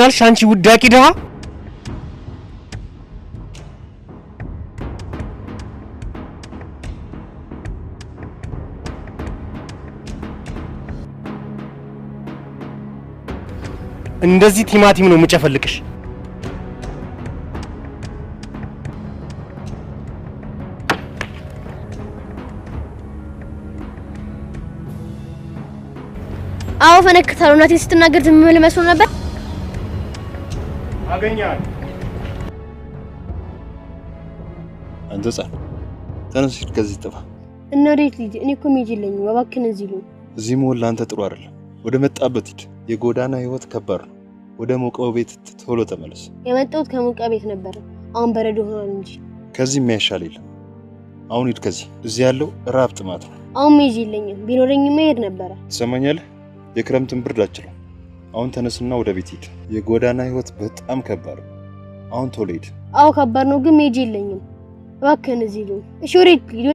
ምናልሽ አንቺ ውዳቂ ድሃ? እንደዚህ ቲማቲም ነው የምጨፈልቅሽ። አዎ ፈነክታለሁ። እናቴ ስትናገር ዝም ብለህ መስሎ ነበር። አገኛለሁ። አንተ ጻፍ ተነስ፣ ከዚህ ጥፋ። እና ወዴት ልጅ? እኔ እኮ መሄድ የለኝም። እባክህን እዚህ ልሁን። እዚህ መሆን ለአንተ ጥሩ አይደለም። ወደ መጣበት ሂድ። የጎዳና ህይወት ከባድ ነው። ወደ ሞቀው ቤት ቶሎ ተመለስ። የመጣሁት ከሞቀ ቤት ነበር። አሁን በረዶ ሆኗል እንጂ ከዚህ የሚያሻል የለም። አሁን ሂድ ከዚህ። እዚህ ያለው ራብ ጥማት ነው። አሁን መሄድ የለኝም። ቢኖረኝም መሄድ ነበረ። ትሰማኛለህ? የክረምትን ብርድ አችልም። አሁን ተነስና ወደ ቤት ሂድ። የጎዳና ህይወት በጣም ከባድ ነው። አሁን ቶሎ ሂድ። አዎ ከባድ ነው፣ ግን መሄድ የለኝም። እባክህን እዚህ ልሁን። እሺ ወዴት ልሂድ?